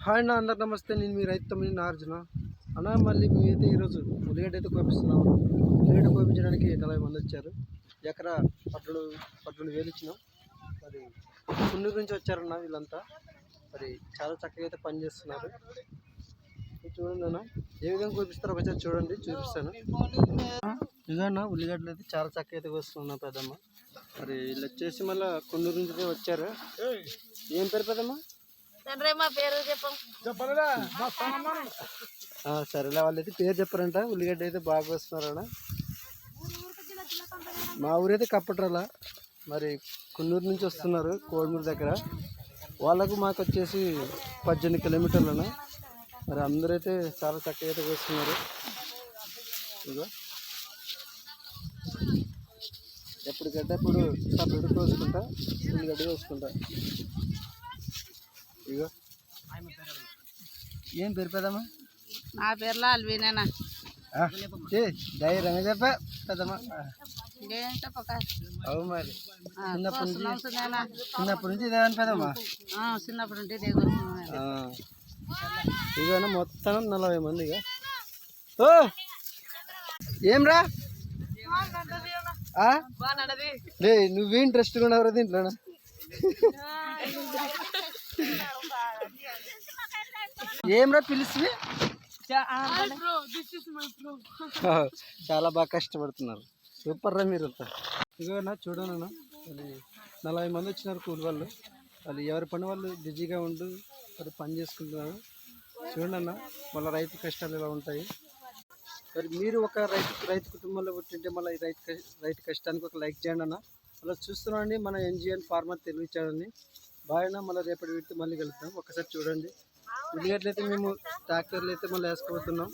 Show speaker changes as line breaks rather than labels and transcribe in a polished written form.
Hi అన్న, అందరు నమస్తే. నేను మీ రైతు తమ్మిని నార్జున అన్న. మళ్ళీ మేమైతే ఈరోజు ఉల్లిగడ్డ అయితే కోపిస్తున్నాము. ఉల్లిగడ్డ కోపించడానికి 40 మంది వచ్చారు. ఎకరా 12,000 ఇచ్చినాం. మరి పున్నూరు నుంచి వచ్చారన్న వీళ్ళంతా. మరి చాలా చక్కగా అయితే పనిచేస్తున్నారు. చూడండి అన్న, ఏ విధంగా కోపిస్తారో ఒకసారి చూడండి, చూపిస్తాను. ఇదన్నా ఉల్లిగడ్డలు అయితే చాలా చక్కగా అయితే కోస్తున్నా పెద్దమ్మ. మరి వీళ్ళు వచ్చేసి మళ్ళీ కొన్నూరు నుంచి వచ్చారు. ఏం పేరు పెద్దమ్మ? సరేలే, వాళ్ళైతే పేరు చెప్పారంట. ఉల్లిగడ్డ అయితే బాగా వస్తున్నారన్న. మా ఊరైతే కప్పట్రాల, మరి కొన్నూరు నుంచి వస్తున్నారు కోడుమూరు దగ్గర. వాళ్ళకు మాకు వచ్చేసి 18 కిలోమీటర్లన. మరి అందరైతే చాలా చక్కగా అయితే వస్తున్నారు. ఇగో ఎప్పటికప్పుడు సపరేట్ కోసుకుంటా, ఉల్లిగడ్డ కోసుకుంటా. ఇగో ఏం పేరు పెద్దమ్మా?
నా పేర్లో అల్వీనేనా.
ధైర్యంగా చెప్పా పెద్దమ్మా. అవు మరి చిన్నప్పటి నుంచి ఇదేమని పెద్దమ్మా?
చిన్నప్పటి నుండి
ఇక మొత్తం 40 మంది. ఇక ఏమ్రా నువ్వే ఇంట్రెస్ట్గా ఉన్నావు దీంట్లోనా? ఏమ్రా పిలిచి చాలా బాగా కష్టపడుతున్నారు. సూపర్ రా మీరు. ఇదిగోనా చూడనా, అది 40 మంది వచ్చినారు కూలి వాళ్ళు. వాళ్ళు ఎవరి పని వాళ్ళు బిజీగా ఉండు మరి పని చేసుకుంటున్నారు. చూడండి అన్న, మళ్ళీ రైతు కష్టాలు ఇలా ఉంటాయి. మరి మీరు ఒక రైతు కుటుంబంలో పుట్టింటే మళ్ళీ రైతు కష్టానికి ఒక లైక్ చేయండి అన్న. అలా చూస్తున్నాండి మన NGN ఫార్మర్ తెలుగు ఛానల్ని. బాగా మళ్ళీ రేపటి వీటితో మళ్ళీ కలుద్దాం. ఒకసారి చూడండి. ఉల్లిగడ్డలు అయితే మేము ట్రాక్టర్లు అయితే మళ్ళీ వేసుకోబోతున్నాం.